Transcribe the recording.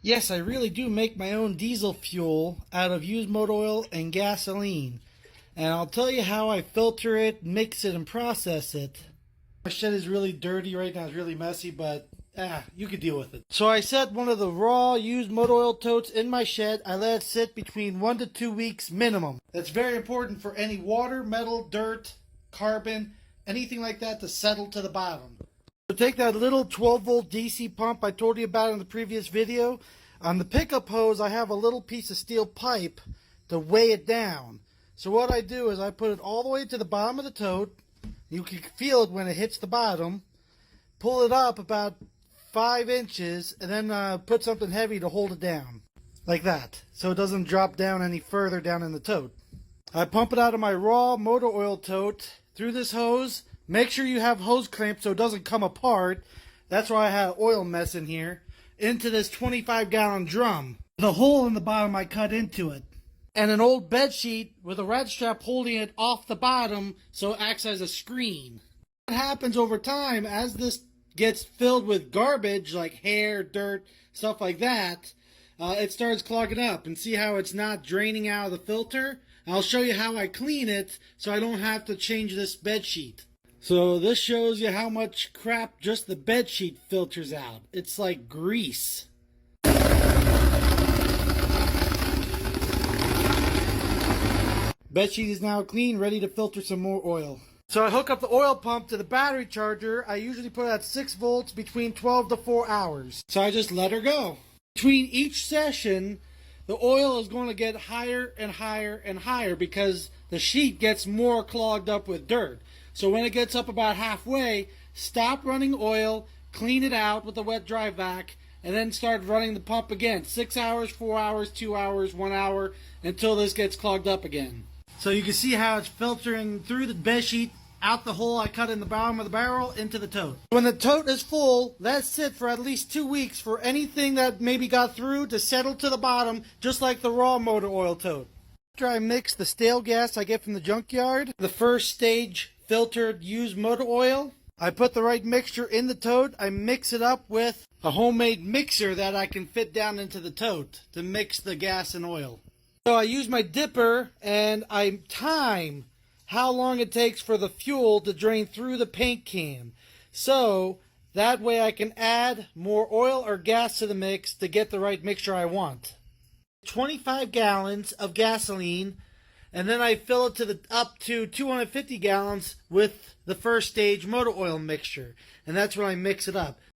Yes, I really do make my own diesel fuel out of used motor oil and gasoline. And I'll tell you how I filter it, mix it, and process it. My shed is really dirty right now. It's really messy, but you could deal with it. So I set one of the raw used motor oil totes in my shed. I let it sit between 1 to 2 weeks minimum. That's very important for any water, metal, dirt, carbon, anything like that to settle to the bottom. So take that little 12-volt DC pump I told you about in the previous video. On the pickup hose, I have a little piece of steel pipe to weigh it down. So what I do is I put it all the way to the bottom of the tote. You can feel it when it hits the bottom. Pull it up about 5 inches and then put something heavy to hold it down. Like that. So it doesn't drop down any further down in the tote. I pump it out of my raw motor oil tote through this hose. Make sure you have hose clamps so it doesn't come apart. That's why I had an oil mess in here. Into this 25-gallon drum. The hole in the bottom I cut into it. And an old bed sheet with a rat strap holding it off the bottom so it acts as a screen. What happens over time as this gets filled with garbage like hair, dirt, stuff like that, it starts clogging up. And see how it's not draining out of the filter? I'll show you how I clean it so I don't have to change this bed sheet. So this shows you how much crap just the bed sheet filters out. It's like grease. Bed sheet is now clean, ready to filter some more oil. So I hook up the oil pump to the battery charger. I usually put it at 6 volts between 12 to 4 hours. So I just let her go. Between each session, the oil is going to get higher and higher and higher because the sheet gets more clogged up with dirt. So when it gets up about halfway, stop running oil, clean it out with a wet dry vac, and then start running the pump again. 6 hours, 4 hours, 2 hours, 1 hour, until this gets clogged up again. So you can see how it's filtering through the bed sheet, out the hole I cut in the bottom of the barrel, into the tote. When the tote is full, let it sit for at least 2 weeks for anything that maybe got through to settle to the bottom, just like the raw motor oil tote. After I mix the stale gas I get from the junkyard, the first stage filtered used motor oil, I put the right mixture in the tote. I mix it up with a homemade mixer that I can fit down into the tote to mix the gas and oil. So I use my dipper and I time how long it takes for the fuel to drain through the paint can. So that way I can add more oil or gas to the mix to get the right mixture I want. 25 gallons of gasoline, and then I fill it up to 250 gallons with the first stage motor oil mixture. And that's when I mix it up.